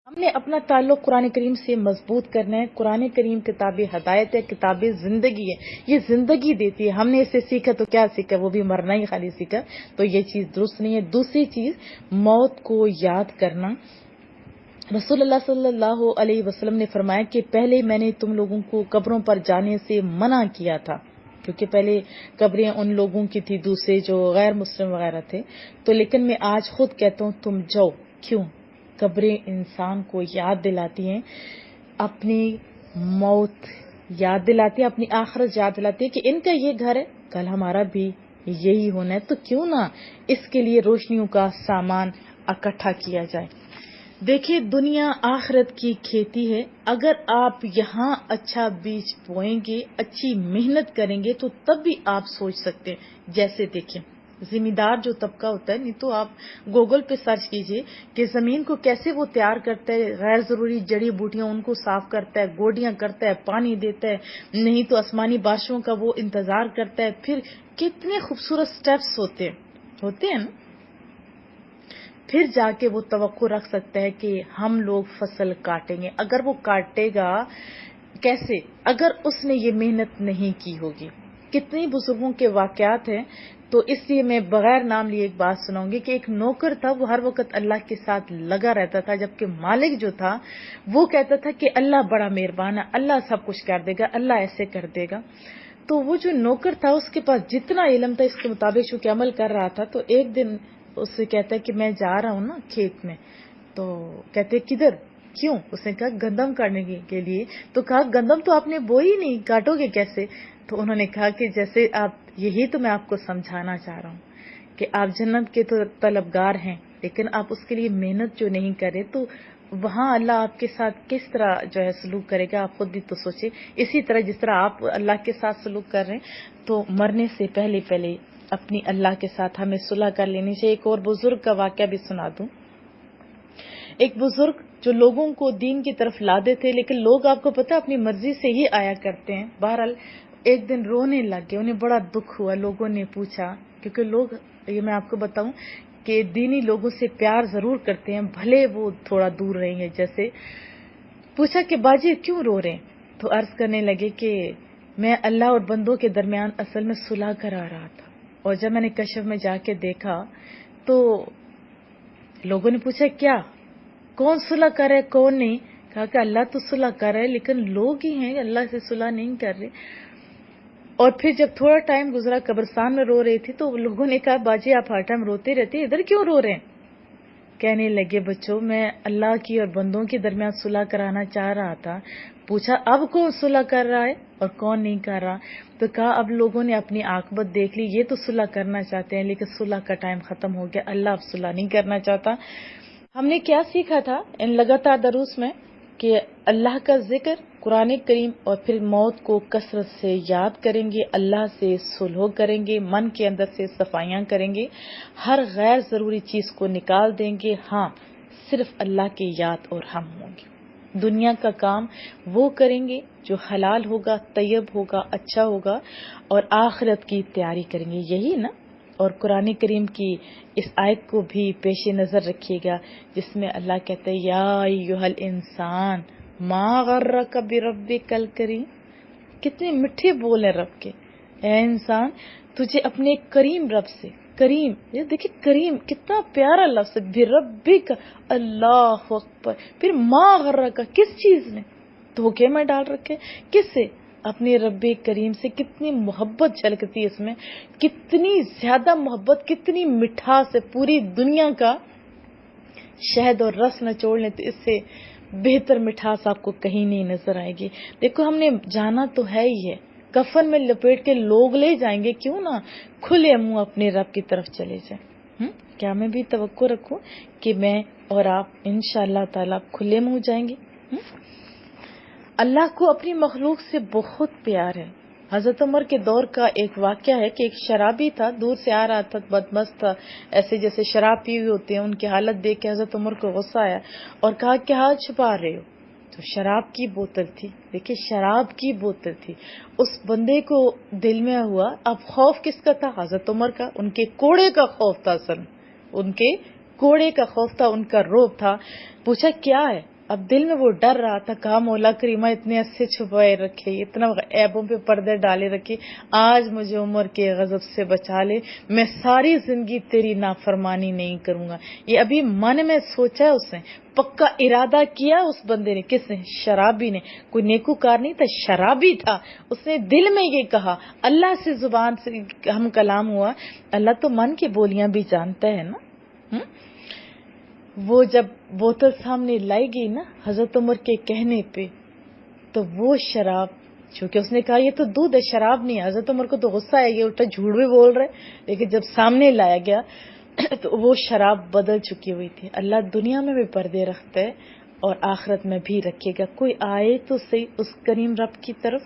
ہم نے اپنا تعلق قرآن کریم سے مضبوط کرنا ہے۔ قرآن کریم کتاب ہدایت ہے، کتاب زندگی ہے، یہ زندگی دیتی ہے۔ ہم نے اسے سیکھا تو کیا سیکھا؟ وہ بھی مرنا ہی خالی سیکھا، تو یہ چیز درست نہیں ہے۔ دوسری چیز، موت کو یاد کرنا۔ رسول اللہ صلی اللہ علیہ وسلم نے فرمایا کہ پہلے میں نے تم لوگوں کو قبروں پر جانے سے منع کیا تھا، کیونکہ پہلے قبریں ان لوگوں کی تھی دوسرے جو غیر مسلم وغیرہ تھے، تو لیکن میں آج خود کہتا ہوں تم جاؤ۔ کیوں؟ قبریں انسان کو یاد دلاتی ہیں اپنی موت، یاد دلاتی ہیں اپنی آخرت، یاد دلاتی ہے کہ ان کا یہ گھر ہے، کل ہمارا بھی یہی ہونا ہے، تو کیوں نہ اس کے لیے روشنیوں کا سامان اکٹھا کیا جائے۔ دیکھیے، دنیا آخرت کی کھیتی ہے۔ اگر آپ یہاں اچھا بیج بوئیں گے، اچھی محنت کریں گے، تو تب بھی آپ سوچ سکتے ہیں۔ جیسے دیکھیں، زمیندار جو طبقہ ہوتا ہے، نہیں تو آپ گوگل پہ سرچ کیجئے کہ زمین کو کیسے وہ تیار کرتا ہے، غیر ضروری جڑی بوٹیاں ان کو صاف کرتا ہے، گوڈیاں کرتا ہے، پانی دیتا ہے، نہیں تو آسمانی بارشوں کا وہ انتظار کرتا ہے، پھر کتنے خوبصورت سٹیپس ہوتے ہیں نا، پھر جا کے وہ توقع رکھ سکتا ہے کہ ہم لوگ فصل کاٹیں گے۔ اگر وہ کاٹے گا کیسے؟ اگر اس نے یہ محنت نہیں کی ہوگی۔ کتنے بزرگوں کے واقعات ہیں، تو اس لیے میں بغیر نام لیے ایک بات سناؤں گی کہ ایک نوکر تھا، وہ ہر وقت اللہ کے ساتھ لگا رہتا تھا، جبکہ مالک جو تھا وہ کہتا تھا کہ اللہ بڑا مہربان ہے، اللہ سب کچھ کر دے گا، اللہ ایسے کر دے گا۔ تو وہ جو نوکر تھا اس کے پاس جتنا علم تھا اس کے مطابق چونکہ عمل کر رہا تھا، تو ایک دن اس سے کہتا ہے کہ میں جا رہا ہوں نا کھیت میں، تو کہتے کدھر؟ کیوں؟ اس نے کہا گندم کاٹنے کے لیے۔ تو کہا گندم تو آپ نے بوئی نہیں، کاٹو گے کیسے؟ تو انہوں نے کہا کہ جیسے یہی تو میں آپ کو سمجھانا چاہ رہا ہوں کہ آپ جنت کے تو طلبگار ہیں، لیکن آپ اس کے لیے محنت جو نہیں کرے تو وہاں اللہ آپ کے ساتھ کس طرح جو ہے سلوک کرے گا، آپ خود بھی تو سوچیں۔ اسی طرح جس طرح آپ اللہ کے ساتھ سلوک کر رہے ہیں، تو مرنے سے پہلے اپنی اللہ کے ساتھ ہمیں صلح کر لینی چاہیے۔ ایک اور بزرگ کا واقعہ بھی سنا دوں۔ ایک بزرگ جو لوگوں کو دین کی طرف لاتے تھے، لیکن لوگ آپ کو پتا اپنی مرضی سے ہی آیا کرتے ہیں۔ بہرحال ایک دن رونے لگ گئے، انہیں بڑا دکھ ہوا۔ لوگوں نے پوچھا، کیونکہ لوگ، یہ میں آپ کو بتاؤں کہ دینی لوگوں سے پیار ضرور کرتے ہیں، بھلے وہ تھوڑا دور رہیں گے۔ جیسے پوچھا کہ باجی کیوں رو رہے ہیں؟ تو عرض کرنے لگے کہ میں اللہ اور بندوں کے درمیان اصل میں صلح کرا رہا تھا، اور جب میں نے کشف میں جا کے دیکھا تو لوگوں نے پوچھا کیا، کون صلح کر رہے کون نہیں؟ کہا کہ اللہ تو صلح کر رہے، لیکن لوگ ہی ہیں اللہ سے صلح نہیں کر رہے۔ اور پھر جب تھوڑا ٹائم گزرا، قبرستان میں رو رہی تھی، تو لوگوں نے کہا باجی آپ ہر ٹائم روتے رہتے، ادھر کیوں رو رہے ہیں؟ کہنے لگے بچوں، میں اللہ کی اور بندوں کے درمیان صلح کرانا چاہ رہا تھا۔ پوچھا اب کون صلح کر رہا ہے اور کون نہیں کر رہا؟ تو کہا اب لوگوں نے اپنی عاقبت دیکھ لی، یہ تو صلح کرنا چاہتے ہیں لیکن صلح کا ٹائم ختم ہو گیا، اللہ اب صلح نہیں کرنا چاہتا۔ ہم نے کیا سیکھا تھا ان لگاتار دروس میں؟ کہ اللہ کا ذکر، قرآن کریم، اور پھر موت کو کثرت سے یاد کریں گے، اللہ سے صلح کریں گے، من کے اندر سے صفائیاں کریں گے، ہر غیر ضروری چیز کو نکال دیں گے، ہاں صرف اللہ کی یاد اور ہم ہوں گے۔ دنیا کا کام وہ کریں گے جو حلال ہوگا، طیب ہوگا، اچھا ہوگا، اور آخرت کی تیاری کریں گے، یہی نا۔ اور قرآن کریم کی اس آیت کو بھی پیش نظر رکھیے گا، جس میں اللہ کہتا ہے یا ایھا الانسان ما غرک بربک الکریم۔ کتنے میٹھے بول ہیں رب کے۔ اے انسان، تجھے اپنے کریم رب سے، کریم، یہ دیکھیں کریم کتنا پیارا لفظ ہے، بربک، اللہ اکبر۔ پھر ما غرک، کس چیز نے دھوکے میں ڈال رکھے؟ کس سے؟ اپنے رب کریم سے۔ کتنی محبت جھلکتی ہے اس میں، کتنی زیادہ محبت، کتنی مٹھاس ہے۔ پوری دنیا کا شہد اور رس نچوڑ لیں تو اس سے بہتر مٹھاس آپ کو کہیں نہیں نظر آئے گی۔ دیکھو ہم نے جانا تو ہے ہی ہے، کفن میں لپیٹ کے لوگ لے جائیں گے، کیوں نہ کھلے منہ اپنے رب کی طرف چلے جائیں۔ کیا میں بھی توقع رکھوں کہ میں اور آپ انشاءاللہ تعالی کھلے منہ جائیں گے؟ اللہ کو اپنی مخلوق سے بہت پیار ہے۔ حضرت عمر کے دور کا ایک واقعہ ہے کہ ایک شرابی تھا، دور سے آ رہا تھا، بدمست تھا، ایسے جیسے شراب پی ہوئے ہوتے ہیں، ان کی حالت دیکھ کے حضرت عمر کو غصہ آیا اور کہا کیا ہاتھ چھپا رہے ہو؟ تو شراب کی بوتل تھی، دیکھیں شراب کی بوتل تھی۔ اس بندے کو دل میں ہوا، اب خوف کس کا تھا؟ حضرت عمر کا۔ ان کے کوڑے کا خوف تھا، اصل ان کے کوڑے کا خوف تھا، ان کا روب تھا۔ پوچھا کیا ہے؟ اب دل میں وہ ڈر رہا تھا، کہا مولا کریمہ اتنے اچھے چھپائے رکھے، اتنا عیبوں پہ پردے ڈالے رکھے، آج مجھے عمر کے غضب سے بچا لے، میں ساری زندگی تیری نافرمانی نہیں کروں گا۔ یہ ابھی من میں سوچا ہے اس نے، پکا ارادہ کیا اس بندے نے، کس نے؟ شرابی نے، کوئی نیکوکار نہیں تھا، شرابی تھا، اس نے دل میں یہ کہا۔ اللہ سے زبان سے ہم کلام ہوا، اللہ تو من کی بولیاں بھی جانتا ہے نا۔ وہ جب بوتل سامنے لائی گئی نا حضرت عمر کے کہنے پہ، تو وہ شراب، چونکہ اس نے کہا یہ تو دودھ ہے، شراب نہیں ہے، حضرت عمر کو تو غصہ آئے گیا، الٹا جھوٹ بھی بول رہے، لیکن جب سامنے لایا گیا تو وہ شراب بدل چکی ہوئی تھی۔ اللہ دنیا میں بھی پردے رکھتا ہے اور آخرت میں بھی رکھے گا۔ کوئی آئے تو صحیح اس کریم رب کی طرف۔